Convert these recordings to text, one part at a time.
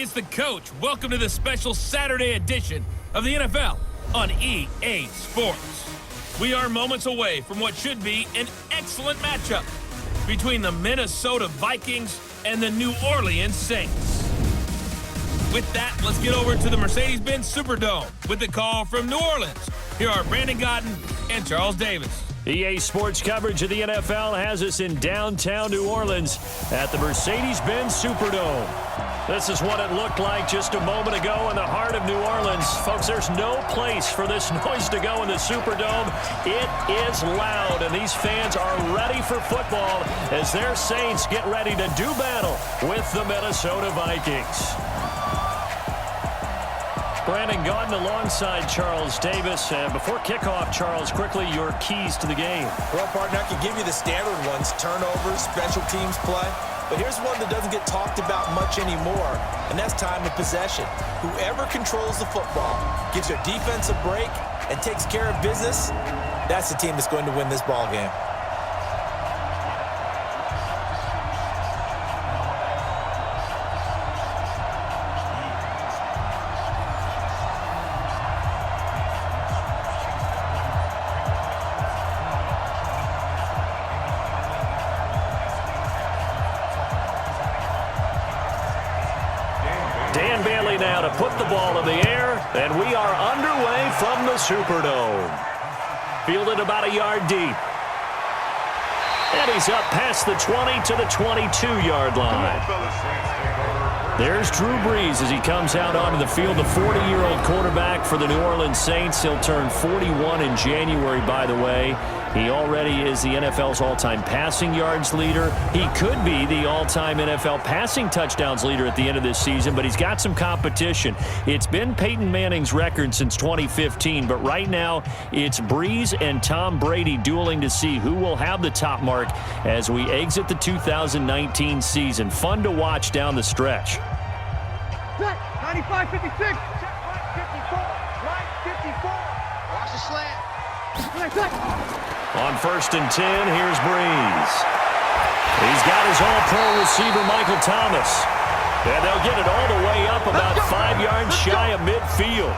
it's the coach. Welcome to the special Saturday edition of the NFL on EA Sports. We are moments away from what should be an excellent matchup between the Minnesota Vikings and the New Orleans Saints. With that, let's get over to the Mercedes-Benz Superdome with the call from New Orleans. Here are Brandon Godden and Charles Davis. EA Sports coverage of the NFL has us in downtown New Orleans at the Mercedes-Benz Superdome. This is what it looked like just a moment ago in the heart of New Orleans. Folks, there's no place for this noise to go in the Superdome. It is loud, and these fans are ready for football as their Saints get ready to do battle with the Minnesota Vikings. Brandon Godden alongside Charles Davis. Before kickoff, Charles, quickly your keys to the game. Well, partner, I can give you the standard ones, turnovers, special teams play. But here's one that doesn't get talked about much anymore, and that's time of possession. Whoever controls the football, gives their defense a break, and takes care of business, that's the team that's going to win this ball game. Now to put the ball in the air, and we are underway from the Superdome. Fielded about a yard deep. And he's up past the 20 to the 22-yard line. There's Drew Brees as he comes out onto the field, the 40-year-old quarterback for the New Orleans Saints. He'll turn 41 in January, by the way. He already is the NFL's all-time passing yards leader. He could be the all-time NFL passing touchdowns leader at the end of this season, but he's got some competition. It's been Peyton Manning's record since 2015, but right now it's Brees and Tom Brady dueling to see who will have the top mark as we exit the 2019 season. Fun to watch down the stretch. 95, 56. Check right 54. Watch the slant. On 1st and 10, here's Brees. He's got his all-pro receiver, Michael Thomas. And they'll get it all the way up about 5 yards shy of midfield.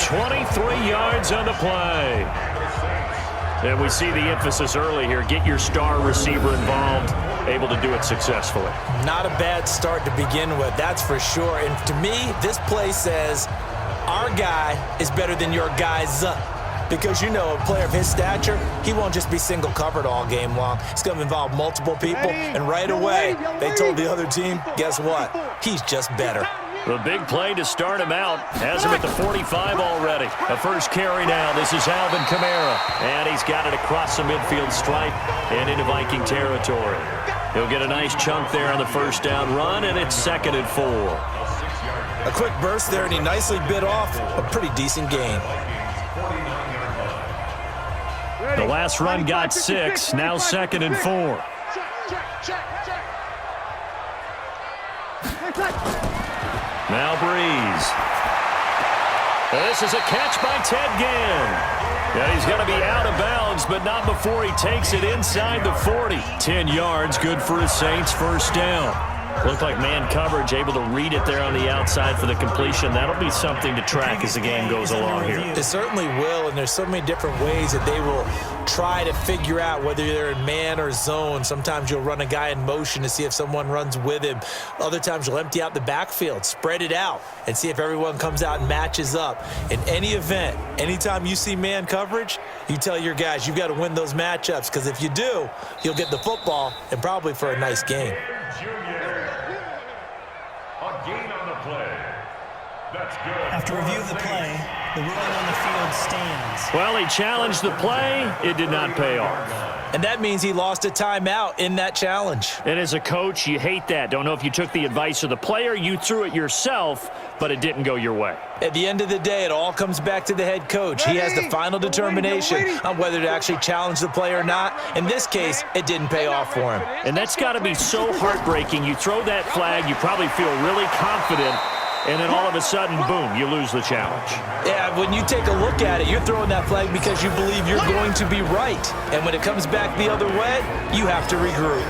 23 yards on the play. And we see the emphasis early here. Get your star receiver involved, able to do it successfully. Not a bad start to begin with, that's for sure. And to me, this play says our guy is better than your guy's. Because, you know, a player of his stature, he won't just be single covered all game long. It's going to involve multiple people, and right away, they told the other team, guess what? He's just better. The big play to start him out has him at the 45 already. The first carry now. This is Alvin Kamara, and he's got it across the midfield stripe and into Viking territory. He'll get a nice chunk there on the first down run, and it's 2nd and 4. A quick burst there, and he nicely bit off a pretty decent gain. The last run got 6, now 2nd and 4. Now Brees. This is a catch by Ted Ginn. Yeah, he's going to be out of bounds, but not before he takes it inside the 40. 10 yards, good for his Saints, first down. Looked like man coverage, able to read it there on the outside for the completion. That'll be something to track as the game goes along here. It certainly will, and there's so many different ways that they will try to figure out whether they're in man or zone. Sometimes you'll run a guy in motion to see if someone runs with him. Other times you'll empty out the backfield, spread it out, and see if everyone comes out and matches up. In any event, anytime you see man coverage, you tell your guys you've got to win those matchups, because if you do, you'll get the football and probably for a nice game. After review of the play, the ruling on the field stands. Well, he challenged the play. It did not pay off. And that means he lost a timeout in that challenge. And as a coach, you hate that. Don't know if you took the advice of the player, you threw it yourself, but it didn't go your way. At the end of the day, it all comes back to the head coach. He has the final determination on whether to actually challenge the play or not. In this case, it didn't pay off for him. And that's got to be so heartbreaking. You throw that flag, you probably feel really confident, and then all of a sudden, boom, you lose the challenge. Yeah, when you take a look at it, you're throwing that flag because you believe you're going to be right. And when it comes back the other way, you have to regroup.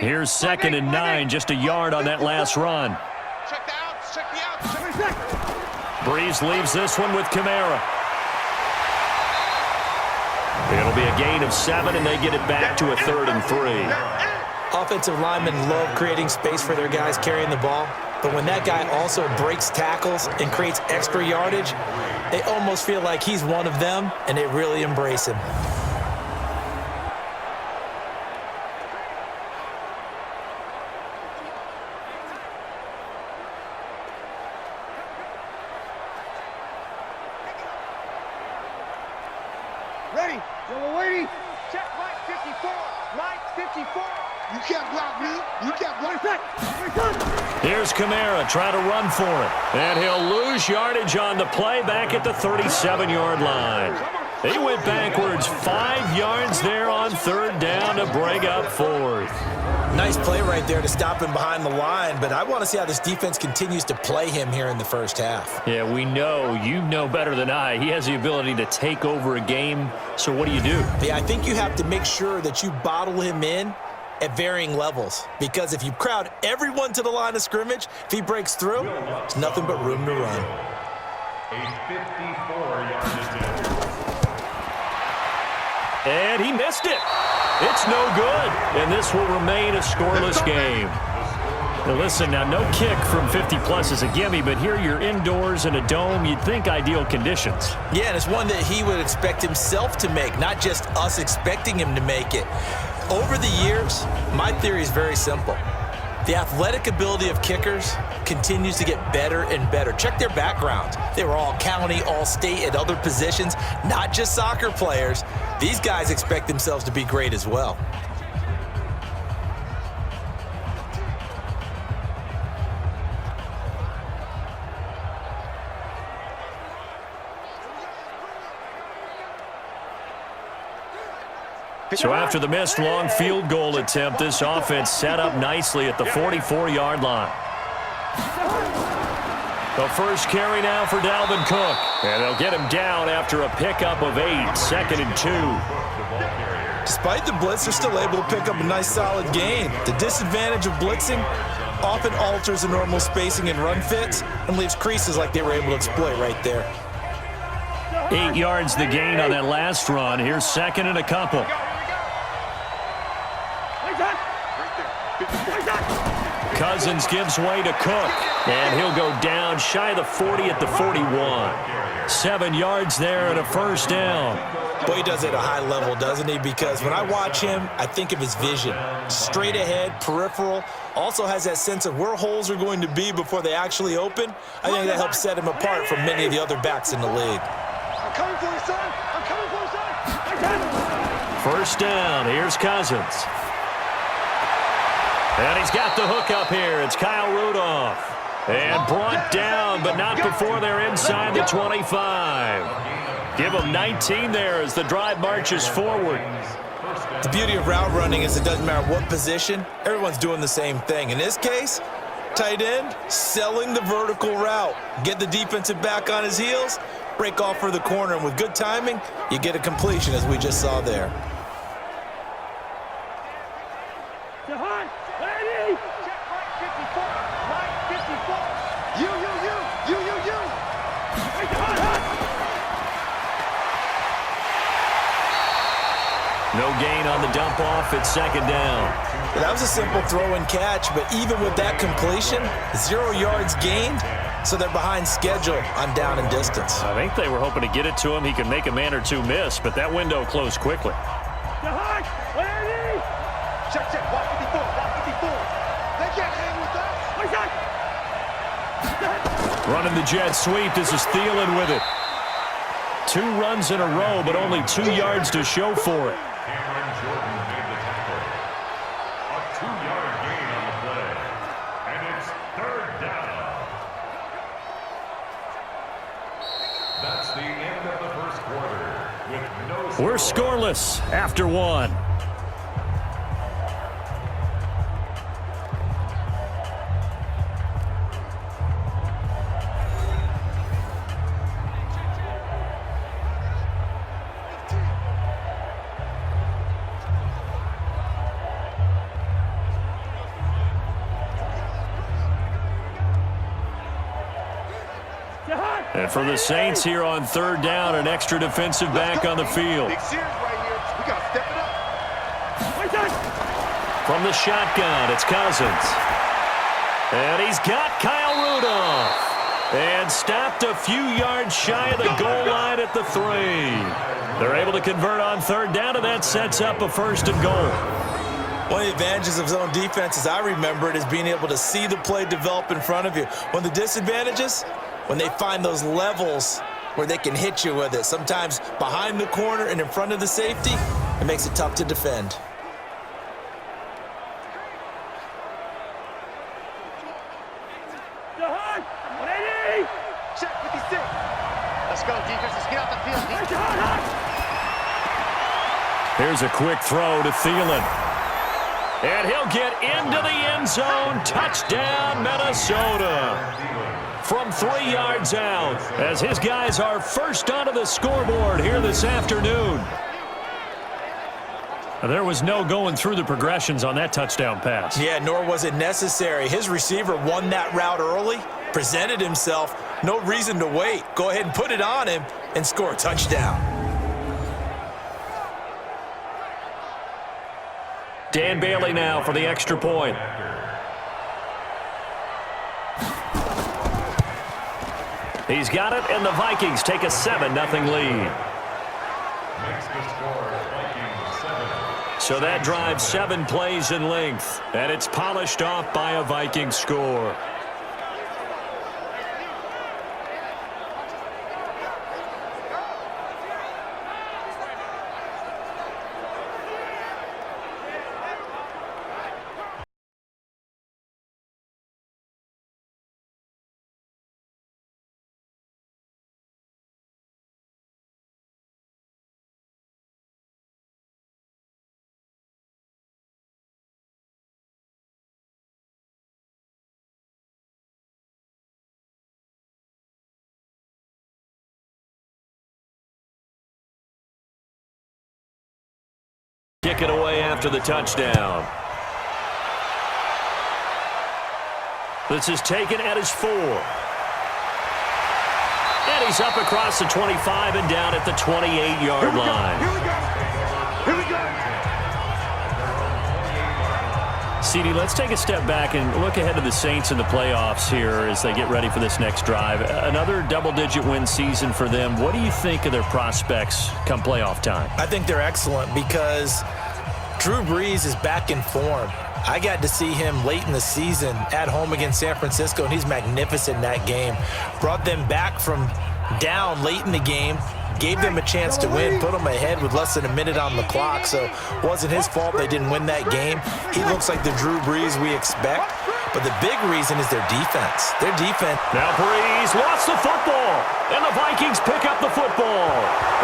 Here's 2nd and 9, just a yard on that last run. Check the outs, check the outs. Breeze leaves this one with Kamara. It'll be a gain of 7, and they get it back to a 3rd and 3. Offensive linemen love creating space for their guys carrying the ball, but when that guy also breaks tackles and creates extra yardage, they almost feel like he's one of them, and they really embrace him. Ready. Yellow lady. Check right 54. Right 54. You can't block me. You can't block me. Here's Kamara trying to run for it. And he'll lose yardage on the play back at the 37-yard line. He went backwards 5 yards there on 3rd down to bring up 4th. Nice play right there to stop him behind the line, but I want to see how this defense continues to play him here in the first half. Yeah, we know. You know better than I. He has the ability to take over a game. So what do? Yeah, I think you have to make sure that you bottle him in at varying levels, because if you crowd everyone to the line of scrimmage, if he breaks through, there's nothing but room to run. A 54-yard attempt. And he missed it. It's no good, and this will remain a scoreless game. Now listen, now no kick from 50-plus is a gimme, but here you're indoors in a dome. You'd think ideal conditions. Yeah, and it's one that he would expect himself to make, not just us expecting him to make it. Over the years, my theory is very simple. The athletic ability of kickers continues to get better and better. Check their backgrounds. They were all county, all state at other positions, not just soccer players. These guys expect themselves to be great as well. So after the missed long field goal attempt, this offense set up nicely at the 44-yard line. The first carry now for Dalvin Cook. And they'll get him down after a pickup of 8, 2nd and 2. Despite the blitz, they're still able to pick up a nice solid gain. The disadvantage of blitzing often alters the normal spacing and run fits and leaves creases like they were able to exploit right there. 8 yards the gain on that last run. Here's 2nd and a couple. Cousins gives way to Cook, and he'll go down shy of the 40 at the 41. 7 yards there and a first down. Boy, he does it at a high level, doesn't he? Because when I watch him, I think of his vision. Straight ahead, peripheral, also has that sense of where holes are going to be before they actually open. I think that helps set him apart from many of the other backs in the league. I'm coming for you, son. I'm coming for you, son. First down, here's Cousins. And he's got the hook up here. It's Kyle Rudolph. And brought down, but not before they're inside the 25. Give them 19 there as the drive marches forward. The beauty of route running is it doesn't matter what position, everyone's doing the same thing. In this case, tight end, selling the vertical route. Get the defensive back on his heels, break off for the corner, and with good timing, you get a completion as we just saw there. No gain on the dump off at 2nd down. Well, that was a simple throw and catch, but even with that completion, 0 yards gained, so they're behind schedule on down and distance. I think they were hoping to get it to him. He could make a man or two miss, but that window closed quickly. Check, check, block 54, block 54. They can't hang with us. Running the jet sweep. This is Thielen with it. 2 runs in a row, but only 2 yards to show for it. A 2-yard gain on the play. And it's 3rd down. That's the end of the first quarter. With no score. We're scoreless after 1. And for the Saints here on third down, an extra defensive back on the field. Big series right here. We got to step it up. From the shotgun, it's Cousins. And he's got Kyle Rudolph. And stopped a few yards shy of the goal line at the 3. They're able to convert on third down, and that sets up a 1st and goal. One of the advantages of zone defense, as I remember it, is being able to see the play develop in front of you. One of the disadvantages, when they find those levels where they can hit you with it. Sometimes behind the corner and in front of the safety, it makes it tough to defend. Check 56. Let's go, defense. Let's get out the field. Here's a quick throw to Thielen. And he'll get into the end zone. Touchdown, Minnesota. From 3 yards out, as his guys are first onto the scoreboard here this afternoon. There was no going through the progressions on that touchdown pass. Yeah, nor was it necessary. His receiver won that route early, presented himself. No reason to wait. Go ahead and put it on him and score a touchdown. Dan Bailey now for the extra point. He's got it, and the Vikings take a 7-0 lead. So that drives 7 plays in length, and it's polished off by a Vikings score. Kick it away after the touchdown. This is taken at his 4. And he's up across the 25 and down at the 28-yard line. Here we go. Here we go. CD, let's take a step back and look ahead to the Saints in the playoffs here as they get ready for this next drive. Another double-digit win season for them. What do you think of their prospects come playoff time? I think they're excellent because Drew Brees is back in form. I got to see him late in the season at home against San Francisco, and he's magnificent in that game. Brought them back from down late in the game, gave them a chance to win, put them ahead with less than a minute on the clock, so it wasn't his fault they didn't win that game. He looks like the Drew Brees we expect, but the big reason is their defense. Their defense. Now Brees lost the football, and the Vikings pick up the football,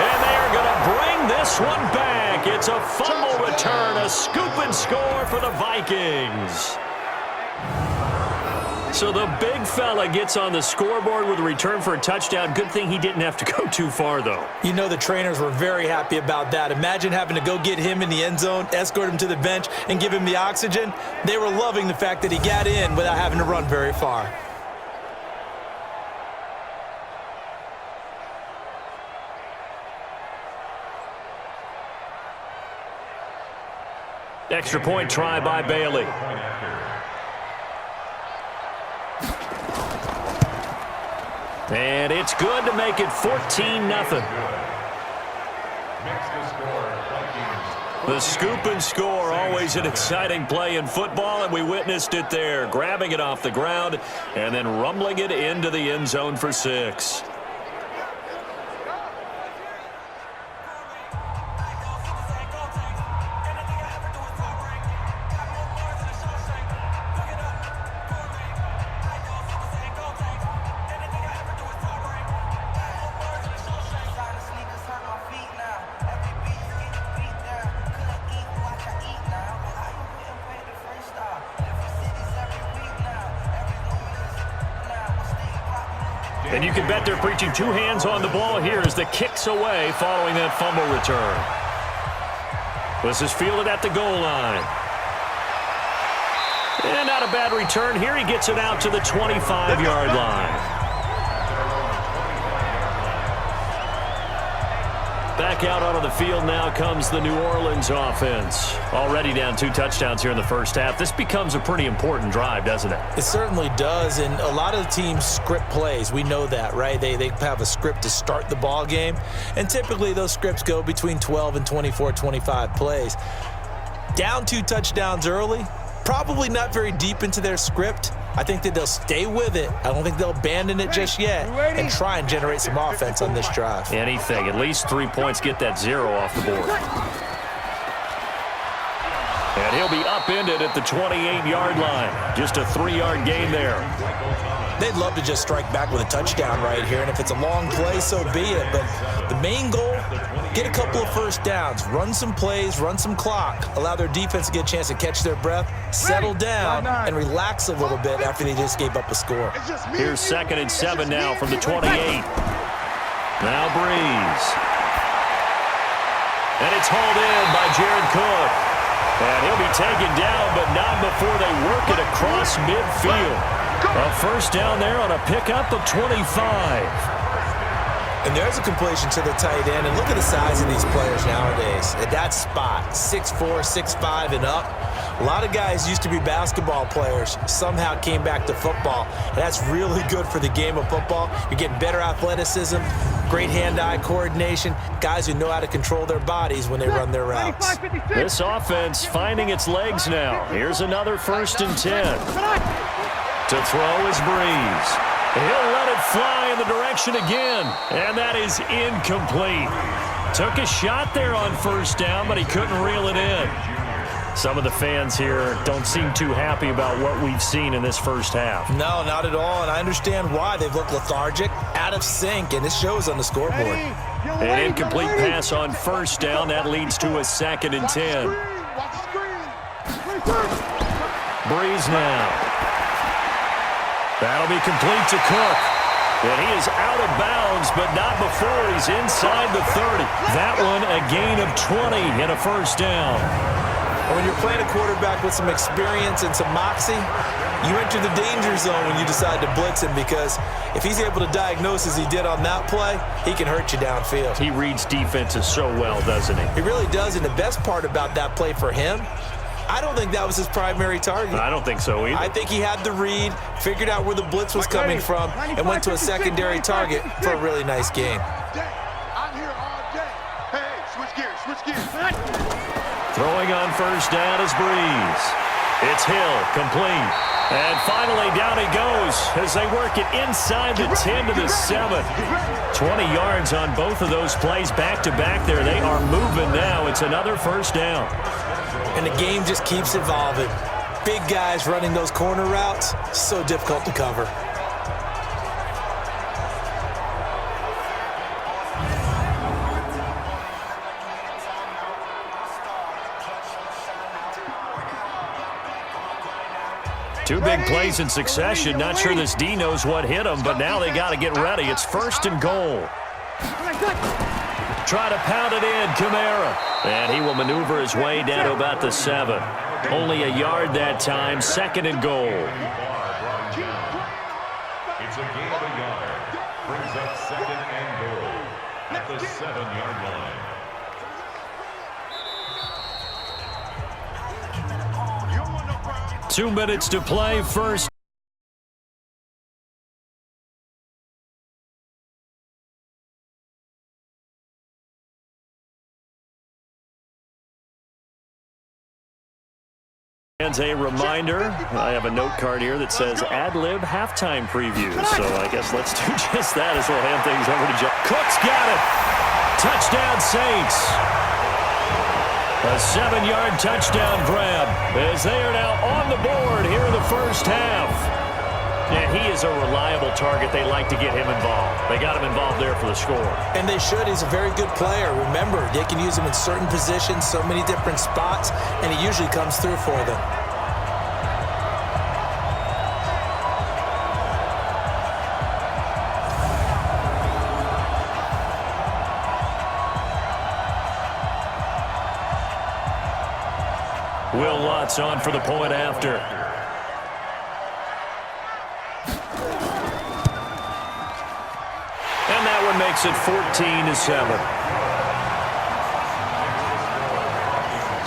and they're going to bring this one back. It's a fumble return, a scoop and score for the Vikings. So the big fella gets on the scoreboard with a return for a touchdown. Good thing he didn't have to go too far, though. You know the trainers were very happy about that. Imagine having to go get him in the end zone, escort him to the bench, and give him the oxygen. They were loving the fact that he got in without having to run very far. Extra point try by Bailey. And it's good to make it 14-0. The scoop and score, always an exciting play in football, and we witnessed it there, grabbing it off the ground and then rumbling it into the end zone for 6. And you can bet they're preaching 2 hands on the ball here as the kick's away following that fumble return. This is fielded at the goal line. And not a bad return here. He gets it out to the 25-yard line. Back out onto the field now comes the New Orleans offense. Already down 2 touchdowns here in the first half. This becomes a pretty important drive, doesn't it? It certainly does, and a lot of the teams script plays. We know that, right? They have a script to start the ball game, and typically those scripts go between 12 and 24, 25 plays. Down 2 touchdowns early, probably not very deep into their script. I think that they'll stay with it. I don't think they'll abandon it just yet and try and generate some offense on this drive. Anything. At least 3 points, get that 0 off the board. And he'll be upended at the 28-yard line. Just a 3-yard gain there. They'd love to just strike back with a touchdown right here, and if it's a long play, so be it. But the main goal, get a couple of first downs, run some plays, run some clock, allow their defense to get a chance to catch their breath, settle down, and relax a little bit after they just gave up a score. Here's 2nd and 7 now from the 28. Now Breeze. And it's hauled in by Jared Cook. And he'll be taken down, but not before they work it across midfield. A first down there on a pickup of 25. And there's a completion to the tight end. And look at the size of these players nowadays. At that spot, 6'4", 6'5", and up. A lot of guys used to be basketball players, somehow came back to football. And that's really good for the game of football. You're getting better athleticism, great hand-eye coordination, guys who know how to control their bodies when they run their routes. This offense finding its legs now. Here's another 1st and 10. To throw is Breeze. He'll let it fly in the direction again, and that is incomplete. Took a shot there on 1st down, but he couldn't reel it in. Some of the fans here don't seem too happy about what we've seen in this first half. No, not at all, and I understand why. They've looked lethargic, out of sync, and it shows on the scoreboard. An incomplete pass on 1st down. That leads to a 2nd and 10. Breeze now. That'll be complete to Cook. And he is out of bounds, but not before he's inside the 30. That one a gain of 20 and a 1st down. When you're playing a quarterback with some experience and some moxie, you enter the danger zone when you decide to blitz him, because if he's able to diagnose as he did on that play, he can hurt you downfield. He reads defenses so well, doesn't he? He really does, and the best part about that play for him, I don't think that was his primary target. I don't think so either. I think he had the read, figured out where the blitz was coming from, and went to a secondary target for a really nice game. I'm here all day. Hey, switch gears. Throwing on 1st down is Breeze. It's Hill, complete. And finally, down he goes as they work it inside the 10 to the 7. 20 yards on both of those plays back-to-back there. They are moving now. It's another 1st down. And the game just keeps evolving. Big guys running those corner routes, so difficult to cover. Two big plays in succession. Not sure this D knows what hit him, but now they got to get ready. It's 1st and goal. Try to pound it in, Kamara. And he will maneuver his way down to about the 7. Only a yard that time, 2nd and goal. It's a gain of a yard. Brings up 2nd and goal at the 7-yard line. 2 minutes to play, 1st. And a reminder, I have a note card here that says ad-lib halftime preview. So I guess let's do just that as we'll hand things over to Joe. Cook's got it. Touchdown Saints. A 7-yard touchdown grab as they are now on the board here in the first half. And he is a reliable target. They like to get him involved. They got him involved there for the score. And they should. He's a very good player. Remember, they can use him in certain positions, so many different spots, and he usually comes through for them. Will Lutz on for the point after. And that one makes it 14-7.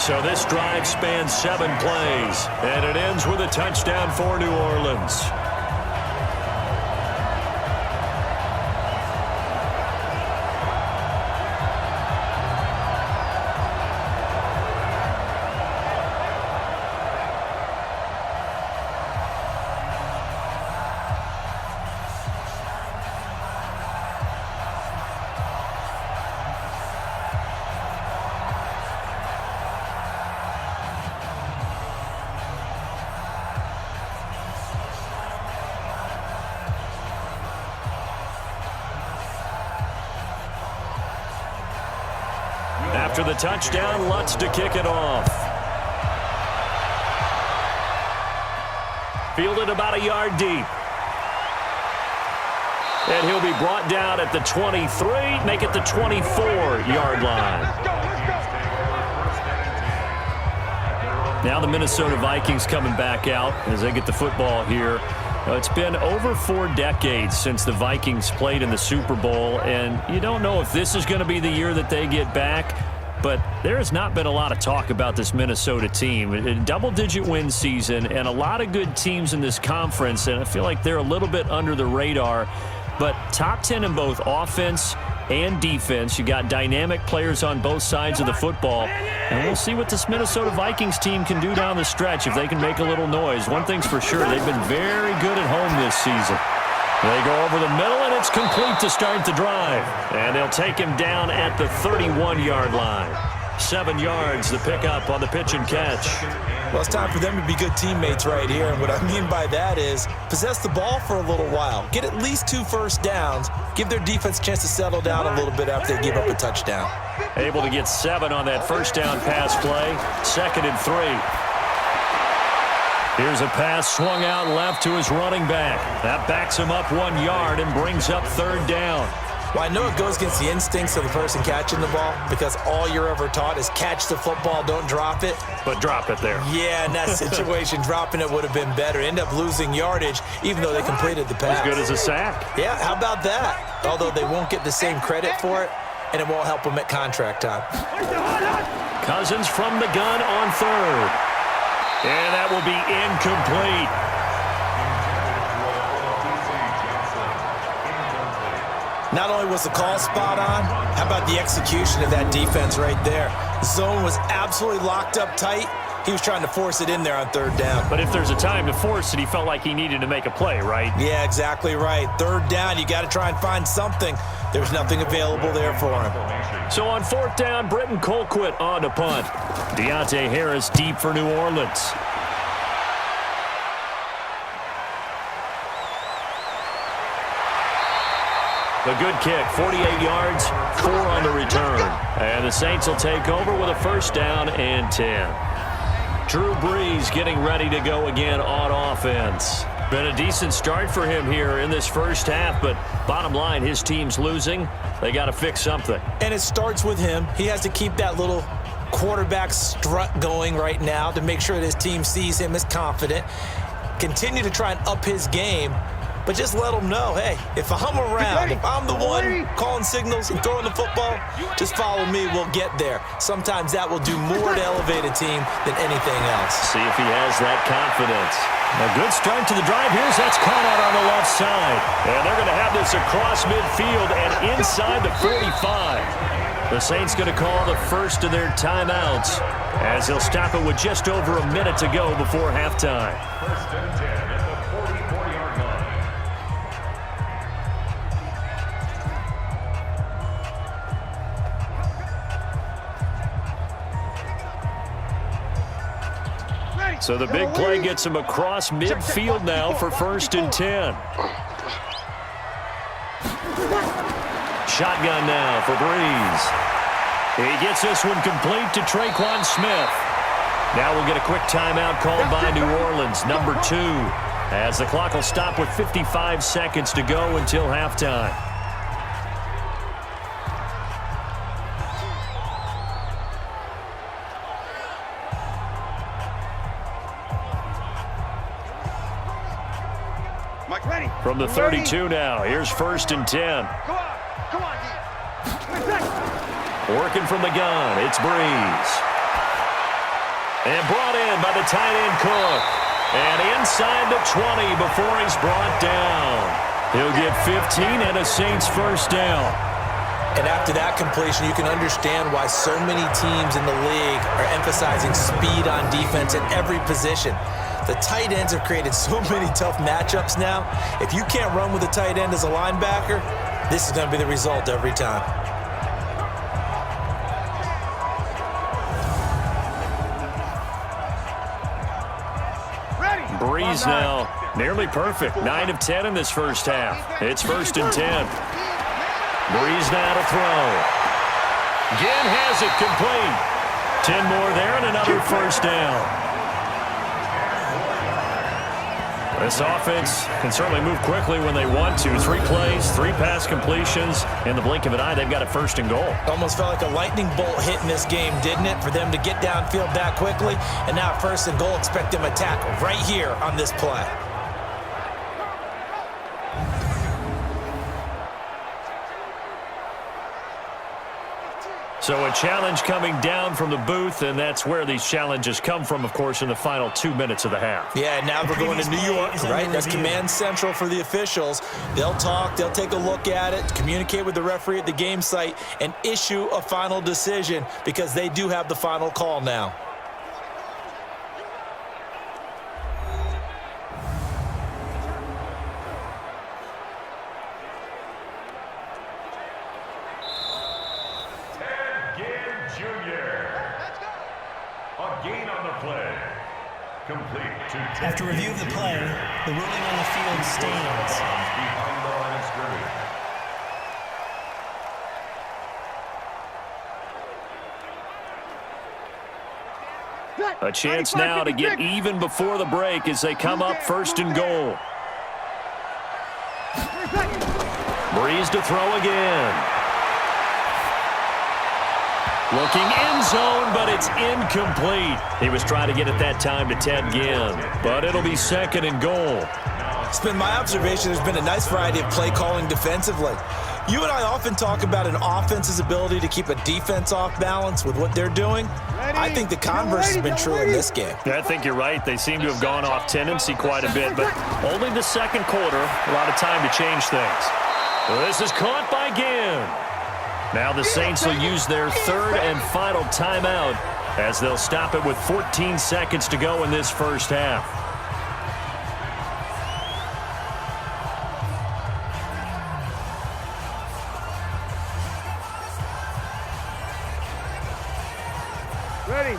So this drive spans 7 plays, and it ends with a touchdown for New Orleans. After the touchdown, Lutz to kick it off. Fielded about a yard deep. And he'll be brought down at the 23, make it the 24-yard line. Now the Minnesota Vikings coming back out as they get the football here. It's been over 4 decades since the Vikings played in the Super Bowl, and you don't know if this is going to be the year that they get back. But there has not been a lot of talk about this Minnesota team. A double-digit win season and a lot of good teams in this conference, and I feel like they're a little bit under the radar. But top 10 in both offense and defense. You got dynamic players on both sides of the football. And we'll see what this Minnesota Vikings team can do down the stretch if they can make a little noise. One thing's for sure, they've been very good at home this season. They go over the middle, and it's complete to start the drive. And they'll take him down at the 31-yard line. 7 yards, the pickup on the pitch and catch. Well, it's time for them to be good teammates right here. And what I mean by that is possess the ball for a little while. Get at least 2 first downs. Give their defense a chance to settle down a little bit after they give up a touchdown. Able to get 7 on that first down pass play. 2nd and 3. Here's a pass swung out left to his running back. That backs him up 1 yard and brings up 3rd down. Well, I know it goes against the instincts of the person catching the ball because all you're ever taught is catch the football, don't drop it. But drop it there. Yeah, in that situation, dropping it would have been better. End up losing yardage even though they completed the pass. As good as a sack. Yeah, how about that? Although they won't get the same credit for it, and it won't help them at contract time. Cousins from the gun on 3rd. And that will be incomplete. Not only was the call spot on, how about the execution of that defense right there? The zone was absolutely locked up tight. He was trying to force it in there on 3rd down. But if there's a time to force it, he felt like he needed to make a play, right? Yeah, exactly right. 3rd down, you got to try and find something. There's nothing available there for him. So on 4th down, Britton Colquitt on to punt. Deontay Harris deep for New Orleans. The good kick, 48 yards, 4 on the return. And the Saints will take over with a 1st down and 10. Drew Brees getting ready to go again on offense. Been a decent start for him here in this first half, but bottom line, his team's losing. They got to fix something. And it starts with him. He has to keep that little quarterback strut going right now to make sure that his team sees him as confident. Continue to try and up his game. But just let them know, hey, if I'm around, if I'm the one calling signals and throwing the football, just follow me, we'll get there. Sometimes that will do more to elevate a team than anything else. See if he has that confidence. A good start to the drive. Here's that's caught out on the left side. And they're going to have this across midfield and inside the 45. The Saints going to call the first of their timeouts as they'll stop it with just over a minute to go before halftime. 1st and 10 at the 44-yard line. So the big play gets him across midfield now for 1st and 10. Shotgun now for Brees. He gets this one complete to Traquan Smith. Now we'll get a quick timeout called by New Orleans, number 2, as the clock will stop with 55 seconds to go until halftime. From the 32 now, here's 1st and 10. Come on, D. Working from the gun, it's Brees. And brought in by the tight end Cook. And inside the 20 before he's brought down. He'll get 15 and a Saints first down. And after that completion, you can understand why so many teams in the league are emphasizing speed on defense at every position. The tight ends have created so many tough matchups now. If you can't run with a tight end as a linebacker, this is going to be the result every time. Breeze now nearly perfect. 9 of 10 in this first half. It's 1st and 10. Breeze now to throw. Again has it complete. 10 more there and another first down. This offense can certainly move quickly when they want to. 3 plays, 3 pass completions. In the blink of an eye, they've got a 1st and goal. Almost felt like a lightning bolt hit in this game, didn't it? For them to get downfield that quickly. And now 1st and goal, expect them to tackle right here on this play. So a challenge coming down from the booth, and that's where these challenges come from, of course, in the final 2 minutes of the half. Yeah, now we're going to New York, right? That's command central for the officials. They'll talk, they'll take a look at it, communicate with the referee at the game site, and issue a final decision because they do have the final call now. After review of the play, the ruling on the field stands. A chance now to get even before the break as they come up 1st and goal. Breeze to throw again. Looking end zone, but it's incomplete. He was trying to get it that time to Ted Ginn, but it'll be 2nd and goal. It's been my observation there's been a nice variety of play calling defensively. You and I often talk about an offense's ability to keep a defense off balance with what they're doing. I think the converse has been true in this game. I think you're right. They seem to have gone off tendency quite a bit, but only the 2nd quarter, a lot of time to change things. This is caught by Ginn. Now the Saints will use their 3rd and final timeout as they'll stop it with 14 seconds to go in this first half.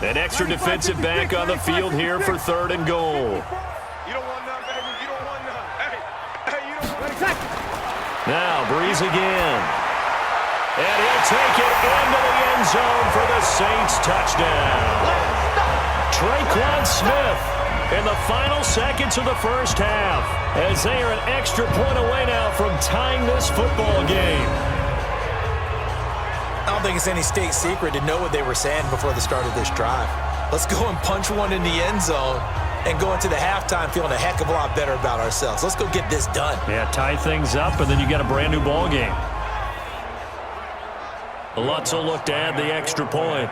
An extra defensive back on the field here for 3rd and goal. You don't want none, baby. You don't want none. Hey, you don't want none. Now Breeze again. And he'll take it into the end zone for the Saints touchdown. Traquan Smith in the final seconds of the first half as they are an extra point away now from tying this football game. I don't think it's any state secret to know what they were saying before the start of this drive. Let's go and punch one in the end zone and go into the halftime feeling a heck of a lot better about ourselves. Let's go get this done. Yeah, tie things up, and then you get a brand new ball game. Lutz will look to add the extra point.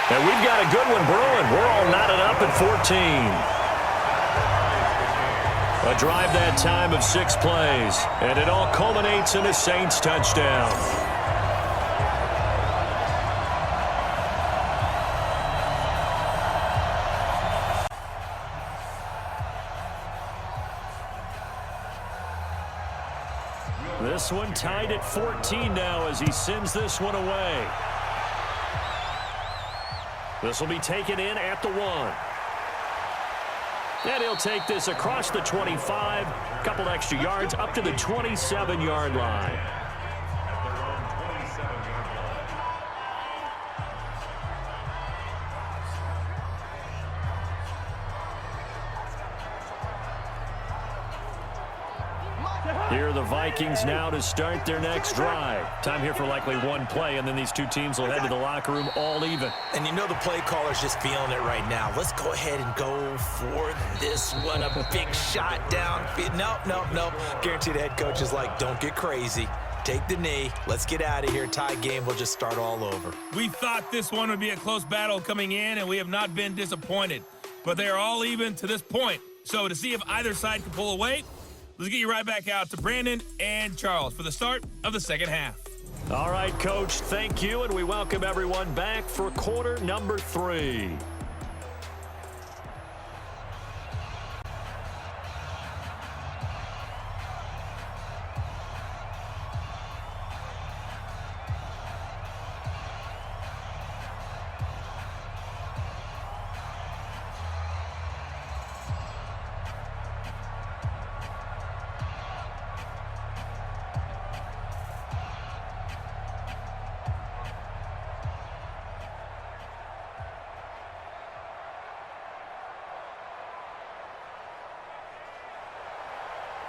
And we've got a good one brewing. We're all knotted up at 14. A drive that time of 6 plays, and it all culminates in a Saints touchdown. This one tied at 14 now as he sends this one away. This will be taken in at the 1. And he'll take this across the 25, a couple extra yards up to the 27-yard line. Here are the Vikings now to start their next drive. Time here for likely one play, and then these two teams will head to the locker room all even. And you know the play caller's just feeling it right now. Let's go ahead and go for this one. A big shot downfield. Nope. Guaranteed the head coach is like, don't get crazy. take the knee. Let's get out of here. Tie game. We'll just start all over. We thought this one would be a close battle coming in, and we have not been disappointed. But they are all even to this point. So to see if either side can pull away, let's get you right back out to Brandon and Charles for the start of the second half. All right, Coach, thank you, and we welcome everyone back for quarter number 3.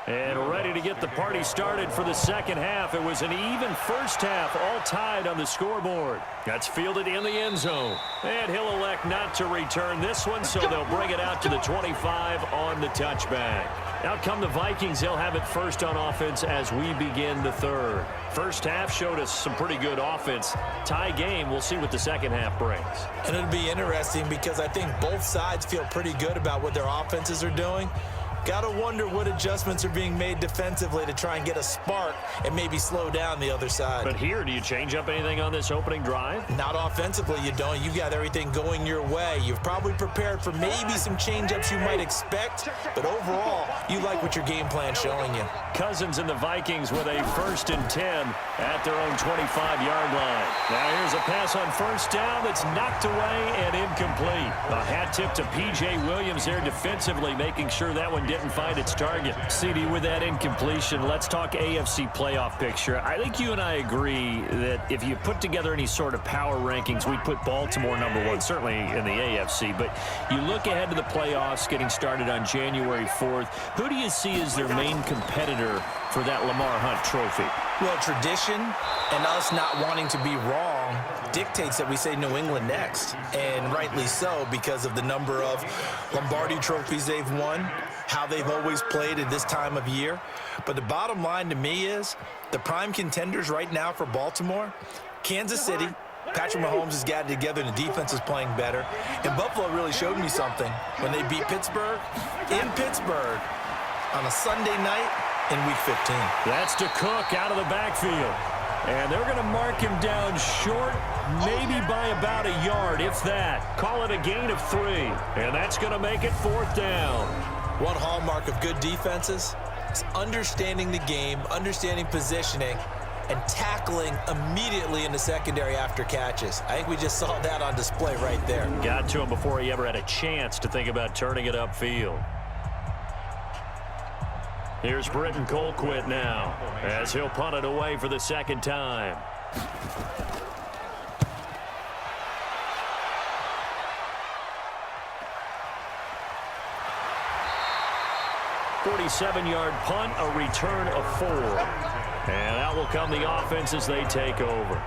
And ready to get the party started for the second half. It was an even first half, all tied on the scoreboard. That's fielded in the end zone. And he'll elect not to return this one, so they'll bring it out to the 25 on the touchback. Out come the Vikings. They'll have it first on offense as we begin the third. First half showed us some pretty good offense. Tie game, we'll see what the second half brings. And it'll be interesting because I think both sides feel pretty good about what their offenses are doing. Got to wonder what adjustments are being made defensively to try and get a spark and maybe slow down the other side. But here, do you change up anything on this opening drive? Not offensively, you don't. You got everything going your way. You've probably prepared for maybe some change-ups you might expect, but overall, you like what your game plan's showing you. Cousins and the Vikings with a 1st and 10 at their own 25-yard line. Now here's a pass on first down that's knocked away and incomplete. A hat tip to P.J. Williams there defensively, making sure that one didn't find its target. CD, with that incompletion, let's talk AFC playoff picture. I think you and I agree that if you put together any sort of power rankings, we'd put Baltimore #1, certainly in the AFC. But you look ahead to the playoffs getting started on January 4th. Who do you see as their main competitor for that Lamar Hunt trophy? Well, tradition and us not wanting to be wrong dictates that we say New England next, and rightly so because of the number of Lombardi trophies they've won, how they've always played at this time of year. But the bottom line to me is the prime contenders right now for Baltimore, Kansas City. Patrick Mahomes has got it together and the defense is playing better. And Buffalo really showed me something when they beat Pittsburgh in Pittsburgh on a Sunday night in Week 15. That's to Cook out of the backfield. And they're going to mark him down short, maybe by about a yard, if that. Call it a gain of 3. And that's going to make it 4th down. One hallmark of good defenses is understanding the game, understanding positioning, and tackling immediately in the secondary after catches. I think we just saw that on display right there. Got to him before he ever had a chance to think about turning it upfield. Here's Britton Colquitt now as he'll punt it away for the second time. 47-yard punt, a return of 4. And that will come the offense as they take over.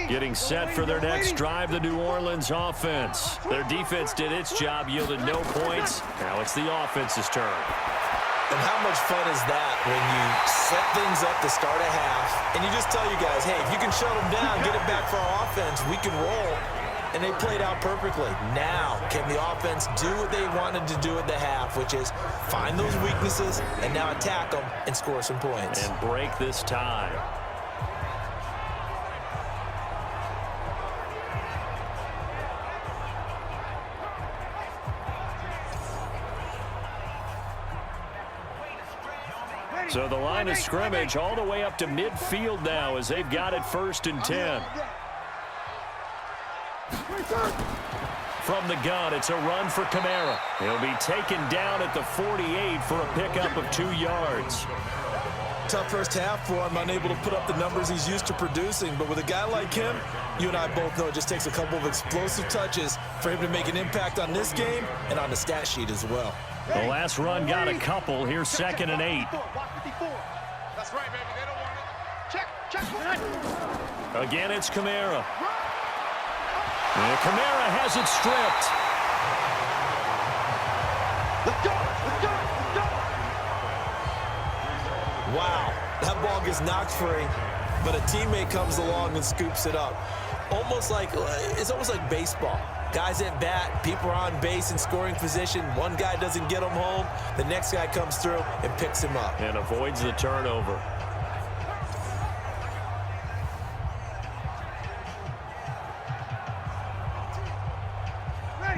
Getting set for their next drive, the New Orleans offense. Their defense did its job, yielded no points. Now it's the offense's turn. And how much fun is that when you set things up to start a half, and you just tell you guys, hey, if you can shut them down, get it back for our offense, we can roll. And they played out perfectly. Now, can the offense do what they wanted to do at the half, which is find those weaknesses and now attack them and score some points. And break this tie. So the line of scrimmage all the way up to midfield now as they've got it 1st and 10. From the gun, it's a run for Kamara. He'll be taken down at the 48 for a pickup of 2 yards. Tough first half for him, unable to put up the numbers he's used to producing. But with a guy like him, you and I both know it just takes a couple of explosive touches for him to make an impact on this game and on the stat sheet as well. The last run got a couple. Here's 2nd and 8. That's right, baby. They don't want it. Check. Again, it's Kamara. And Kamara has it stripped. Let's go. Let's go. Let's go. Wow, that ball gets knocked free, but a teammate comes along and scoops it up. It's almost like baseball. Guys at bat, people are on base in scoring position. One guy doesn't get him home. The next guy comes through and picks him up. And avoids the turnover.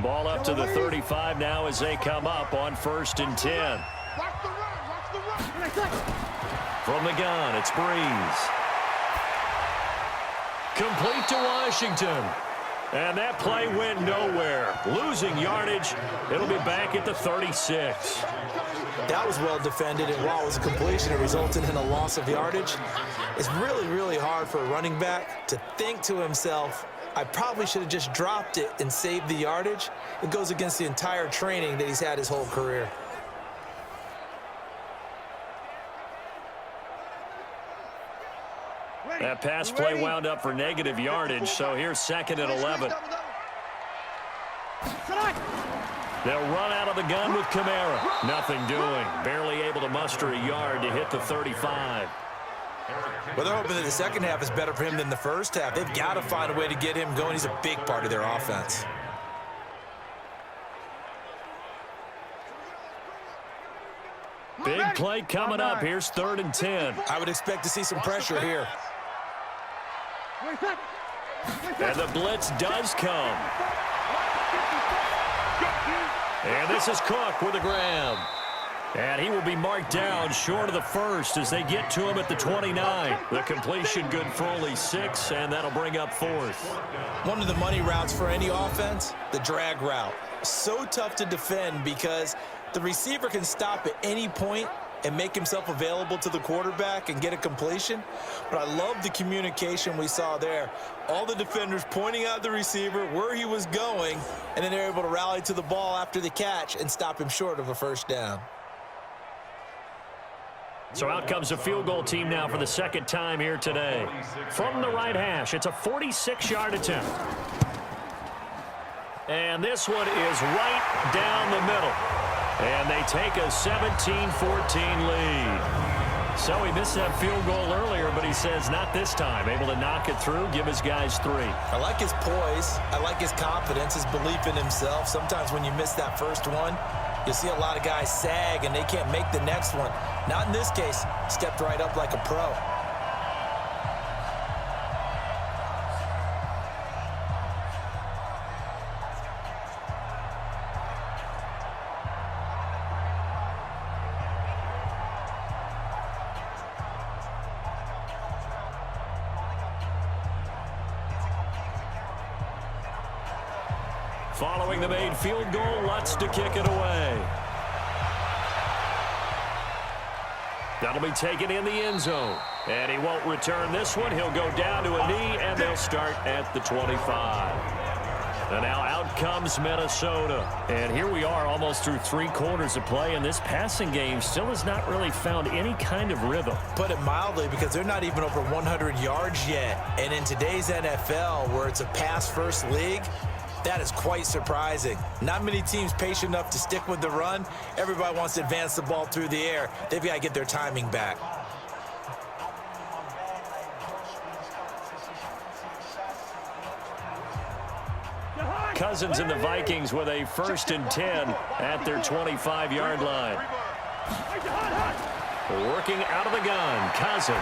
Ball up to the 35 now as they come up on 1st and 10. Watch the run. Watch the run. From the gun, it's Breeze. Complete to Washington. And that play went nowhere. Losing yardage. It'll be back at the 36. That was well defended, and while it was a completion, it resulted in a loss of yardage. It's really, really hard for a running back to think to himself, I probably should have just dropped it and saved the yardage. It goes against the entire training that he's had his whole career. That pass play wound up for negative yardage, so here's 2nd and 11. They'll run out of the gun with Kamara. Nothing doing. Barely able to muster a yard to hit the 35. Well, they're hoping that the second half is better for him than the first half. They've got to find a way to get him going. He's a big part of their offense. Big play coming up. Here's 3rd and 10. I would expect to see some pressure here. And the blitz does come. And this is Cook with a grab. And he will be marked down short of the first as they get to him at the 29. The completion good for only 6, and that'll bring up 4th. One of the money routes for any offense, the drag route. So tough to defend because the receiver can stop at any point and make himself available to the quarterback and get a completion. But I love the communication we saw there. All the defenders pointing out the receiver, where he was going, and then they're able to rally to the ball after the catch and stop him short of a first down. So out comes a field goal team now for the 2nd time here today. From the right hash, it's a 46-yard attempt. And this one is right down the middle. And they take a 17-14 lead. So he missed that field goal earlier, but he says not this time. Able to knock it through, give his guys 3. I like his poise. I like his confidence, his belief in himself. Sometimes when you miss that first one, you'll see a lot of guys sag and they can't make the next one. Not in this case. Stepped right up like a pro. Following the made field goal, Lutz to kick it away. That'll be taken in the end zone. And he won't return this one. He'll go down to a knee, and they'll start at the 25. And now out comes Minnesota. And here we are almost through 3 quarters of play, and this passing game still has not really found any kind of rhythm. Put it mildly, because they're not even over 100 yards yet. And in today's NFL, where it's a pass-first league, that is quite surprising. Not many teams patient enough to stick with the run. Everybody wants to advance the ball through the air. They've got to get their timing back. Cousins and the Vikings with a 1st and 10 at their 25-yard line. Working out of the gun, Cousins.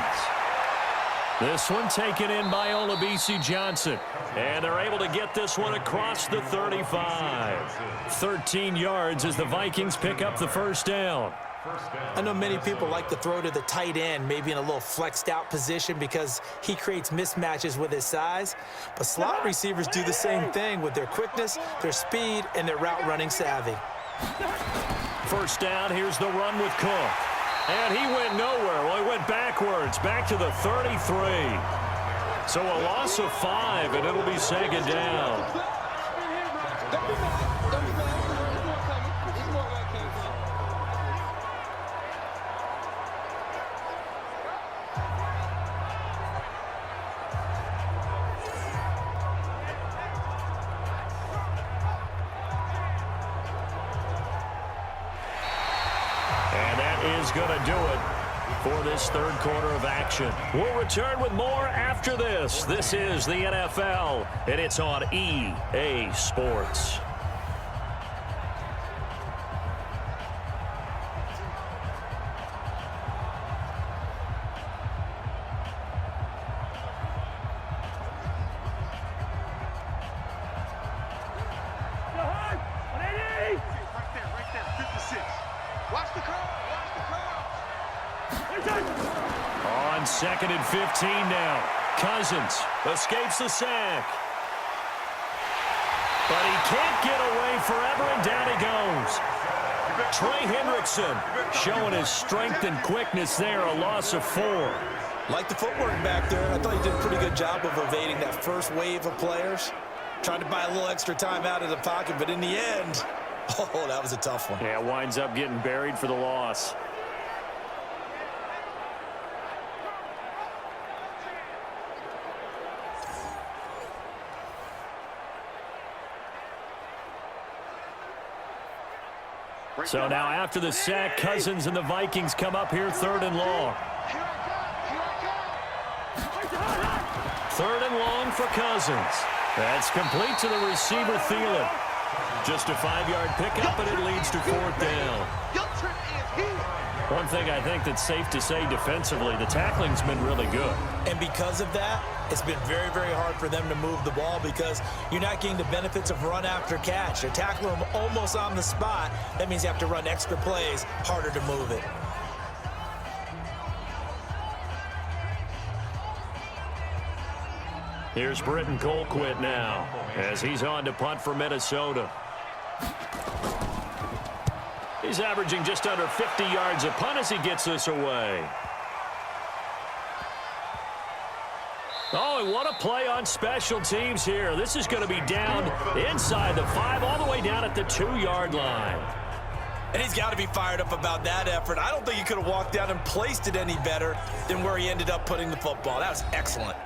This one taken in by Olabisi Johnson. And they're able to get this one across the 35. 13 yards as the Vikings pick up the first down. I know many people like to throw to the tight end, maybe in a little flexed out position because he creates mismatches with his size. But slot receivers do the same thing with their quickness, their speed, and their route running savvy. First down, here's the run with Cook. And he went nowhere. Well, he went backwards, back to the 33. So a loss of 5, and it'll be second down. Is going to do it for this third quarter of action. We'll return with more after this. This is the NFL, and it's on EA Sports. On 2nd and 15 now. Cousins escapes the sack. But he can't get away forever, and down he goes. Trey Hendrickson showing his strength and quickness there, a loss of 4. Like the footwork back there, I thought he did a pretty good job of evading that first wave of players. Tried to buy a little extra time out of the pocket, but in the end, oh, that was a tough one. Yeah, winds up getting buried for the loss. So now after the sack, Cousins and the Vikings come up here 3rd and long. 3rd and long for Cousins. That's complete to the receiver, Thielen. Just a 5-yard pickup, and it leads to 4th down. One thing I think that's safe to say defensively, the tackling's been really good. And because of that, it's been very, very hard for them to move the ball because you're not getting the benefits of run after catch. They're tackling them almost on the spot. That means you have to run extra plays, harder to move it. Here's Britton Colquitt now as he's on to punt for Minnesota. He's averaging just under 50 yards a punt as he gets this away. Oh, and what a play on special teams here. This is going to be down inside the 5, all the way down at the 2-yard line. And he's got to be fired up about that effort. I don't think he could have walked down and placed it any better than where he ended up putting the football. That was excellent.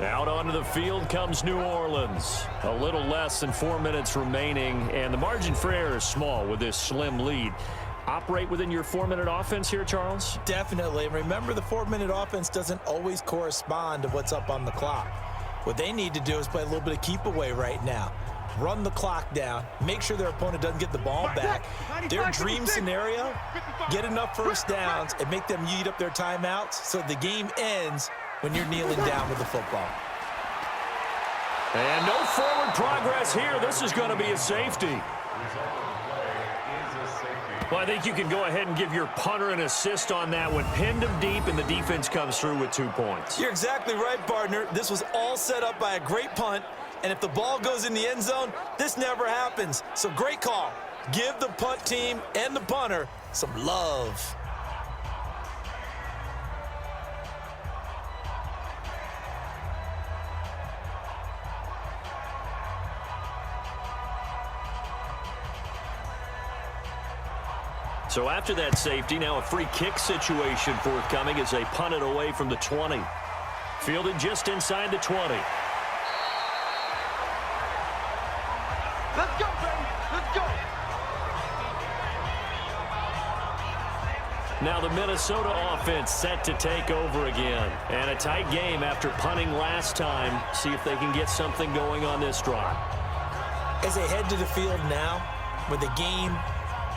Out onto the field comes New Orleans. A little less than 4 minutes remaining, and the margin for error is small with this slim lead. Operate within your 4-minute offense here, Charles? Definitely. And remember, the 4-minute offense doesn't always correspond to what's up on the clock. What they need to do is play a little bit of keep away right now. Run the clock down. Make sure their opponent doesn't get the ball back. Their dream scenario, get enough first downs and make them eat up their timeouts so the game ends when you're kneeling down with the football. And no forward progress here. This is going to be a safety. Well, I think you can go ahead and give your punter an assist on that one. Pinned him deep, and the defense comes through with 2 points. You're exactly right, partner. This was all set up by a great punt, and if the ball goes in the end zone, this never happens. So great call. Give the punt team and the punter some love. So after that safety, now a free kick situation forthcoming as they punt it away from the 20. Fielded just inside the 20. Let's go, baby. Let's go. Now the Minnesota offense set to take over again. And a tight game after punting last time. See if they can get something going on this drive. As they head to the field now, with the game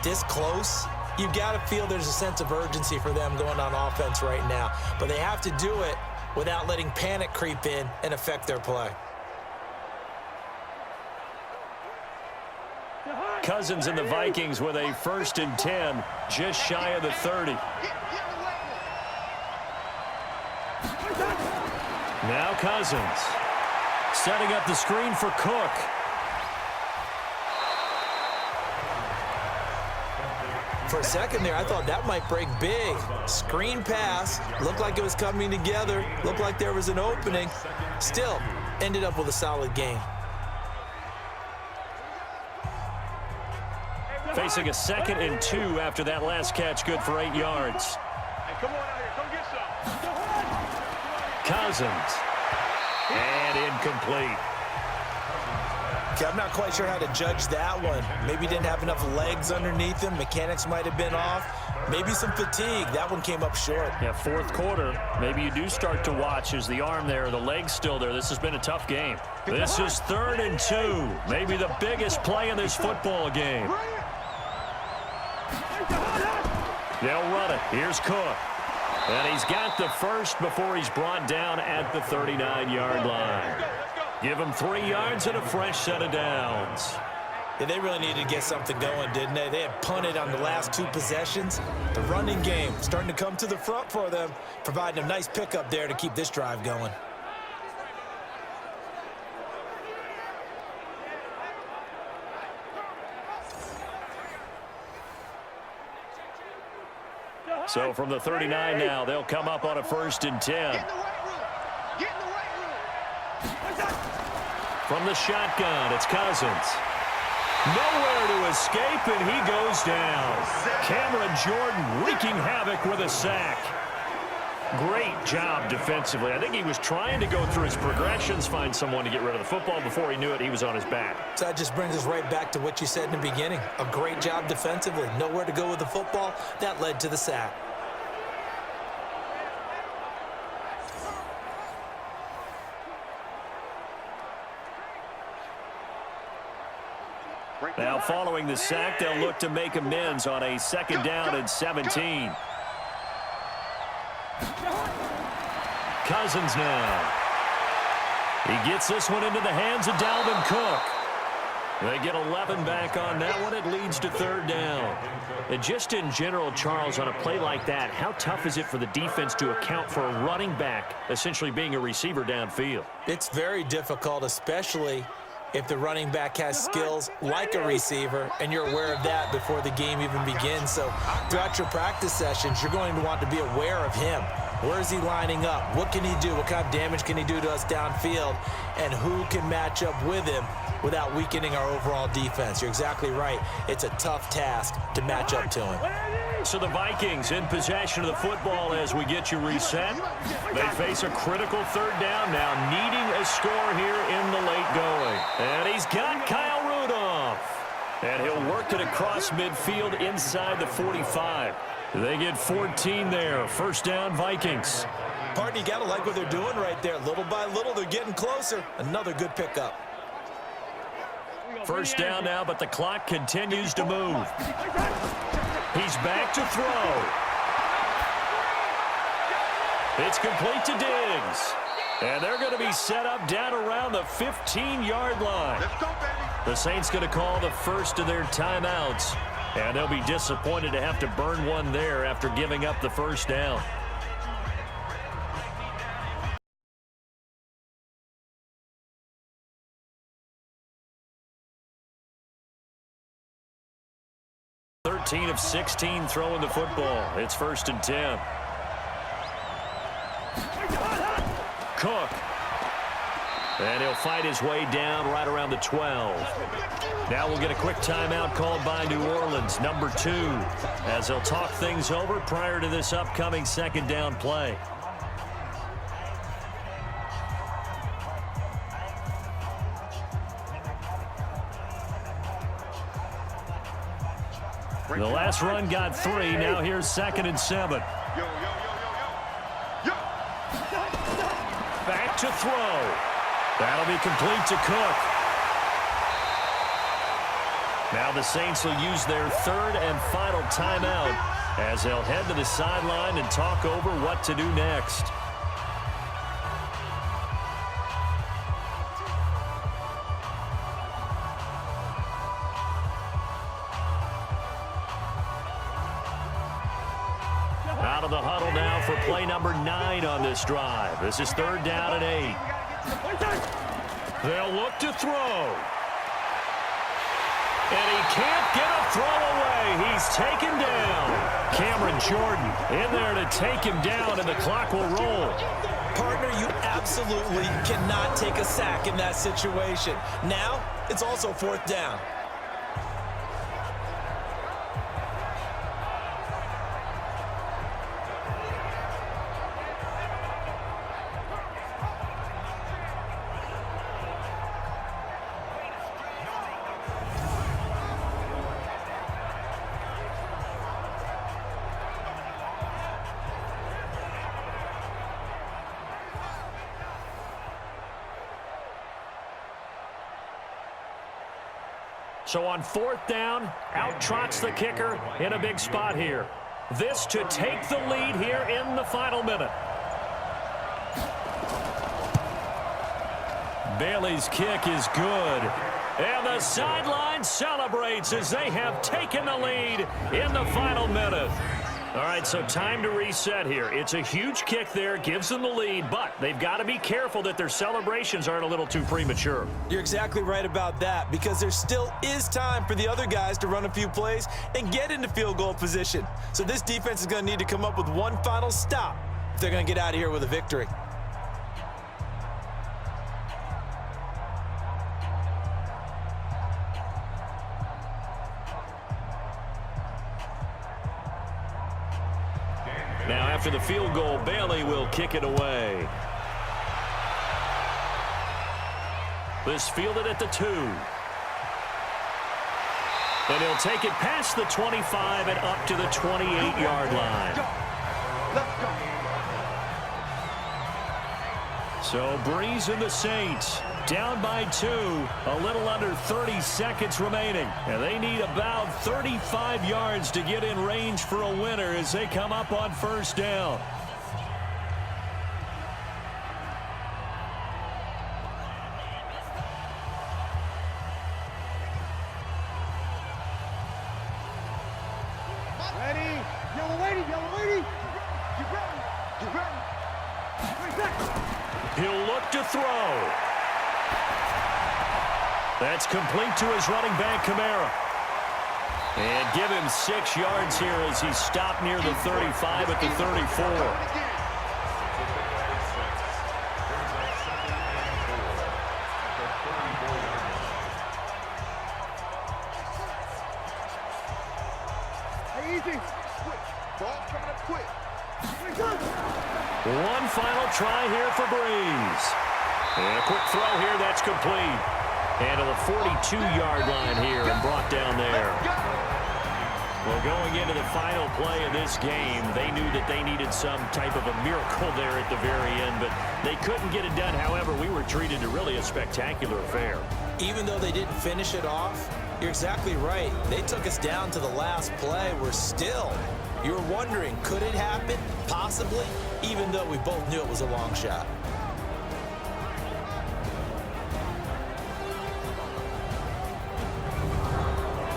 this close, you've got to feel there's a sense of urgency for them going on offense right now. But they have to do it without letting panic creep in and affect their play. Cousins and the Vikings with a 1st and 10, just shy of the 30. Now Cousins setting up the screen for Cook. For a second there, I thought that might break big. Screen pass, looked like it was coming together, looked like there was an opening. Still, ended up with a solid game. Facing a 2nd and 2 after that last catch, good for 8 yards. Hey, come on out here, come get some. Cousins. And incomplete. Okay, I'm not quite sure how to judge that one. Maybe he didn't have enough legs underneath him. Mechanics might have been off. Maybe some fatigue. That one came up short. Yeah, 4th quarter. Maybe you do start to watch. Is the arm there, the leg's still there? This has been a tough game. This is 3rd and 2. Maybe the biggest play in this football game. They'll run it. Here's Cook. And he's got the first before he's brought down at the 39-yard line. Give him 3 yards and a fresh set of downs. Yeah, they really needed to get something going, didn't they? They had punted on the last 2 possessions. The running game starting to come to the front for them, providing a nice pickup there to keep this drive going. So from the 39 now, they'll come up on a 1st and 10. Get in the right room. Get in the right room. From the shotgun, it's Cousins. Nowhere to escape, and he goes down. Cameron Jordan wreaking havoc with a sack. Great job defensively. I think he was trying to go through his progressions, find someone to get rid of the football. Before he knew it, he was on his back. So that just brings us right back to what you said in the beginning. A great job defensively. Nowhere to go with the football. That led to the sack. Now following the sack, they'll look to make amends on a 2nd down and 17. Cousins now. He gets this one into the hands of Dalvin Cook. They get 11 back on that one. It leads to 3rd down. And just in general, Charles, on a play like that, how tough is it for the defense to account for a running back essentially being a receiver downfield? It's very difficult, especially if the running back has skills like a receiver, and you're aware of that before the game even begins. So throughout your practice sessions, you're going to want to be aware of him. Where is he lining up? What can he do? What kind of damage can he do to us downfield? And who can match up with him without weakening our overall defense? You're exactly right. It's a tough task to match up to him. So the Vikings in possession of the football as we get you reset. They face a critical 3rd down now, needing a score here in the late going. And he's got Kyle Rudolph. And he'll work it across midfield inside the 45. They get 14 there. 1st down, Vikings. Partner, you got to like what they're doing right there. Little by little, they're getting closer. Another good pickup. 1st down now, but the clock continues to move. He's back to throw. It's complete to Diggs. And they're going to be set up down around the 15-yard line. Let's go, baby. The Saints going to call the first of their timeouts. And they'll be disappointed to have to burn one there after giving up the 1st down. Thirteen of 16 throwing the football. It's 1st and 10. Cook. And he'll fight his way down right around the 12. Now we'll get a quick timeout called by New Orleans, number 2, as they'll talk things over prior to this upcoming 2nd down play. The last run got 3. Now here's 2nd and 7. Back to throw. That'll be complete to Cook. Now the Saints will use their 3rd and final timeout as they'll head to the sideline and talk over what to do next. of the huddle now for play number 9 on this drive. This is 3rd down and 8. They'll look to throw. And he can't get a throw away. He's taken down. Cameron Jordan in there to take him down, and the clock will roll. Partner, you absolutely cannot take a sack in that situation. Now, it's also 4th down. So on 4th down, out trots the kicker in a big spot here. This to take the lead here in the final minute. Bailey's kick is good. And the sideline celebrates as they have taken the lead in the final minute. All right, so time to reset here. It's a huge kick there, gives them the lead, but they've got to be careful that their celebrations aren't a little too premature. You're exactly right about that, because there still is time for the other guys to run a few plays and get into field goal position. So this defense is going to need to come up with one final stop if they're going to get out of here with a victory. Now after the field goal, Bailey will kick it away. This fielded at the 2. And he'll take it past the 25 and up to the 28-yard line. So Breeze and the Saints down by 2, a little under 30 seconds remaining. And they need about 35 yards to get in range for a winner as they come up on 1st down. Ready? Yellow lady, yellow lady. Get ready. Get ready. 20 seconds. He'll look to throw. That's complete to his running back, Kamara. And give him 6 yards here as he stopped near the 35 at the 34. Easy. Quick. Ball coming up quick. One final try here for Breeze. And a quick throw here, that's complete. And to the 42-yard line here and brought down there. Well, going into the final play of this game, they knew that they needed some type of a miracle there at the very end, but they couldn't get it done. However, we were treated to really a spectacular affair. Even though they didn't finish it off, you're exactly right. They took us down to the last play. You were wondering, could it happen? Possibly, even though we both knew it was a long shot.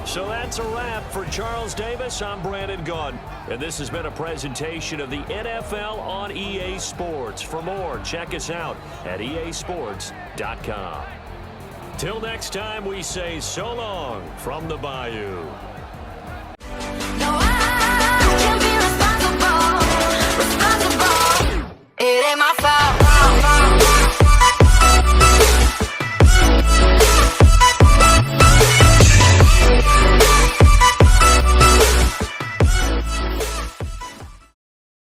So that's a wrap for Charles Davis. I'm Brandon Gaudin, and this has been a presentation of the NFL on EA Sports. For more, check us out at easports.com. Till next time, we say so long from the Bayou.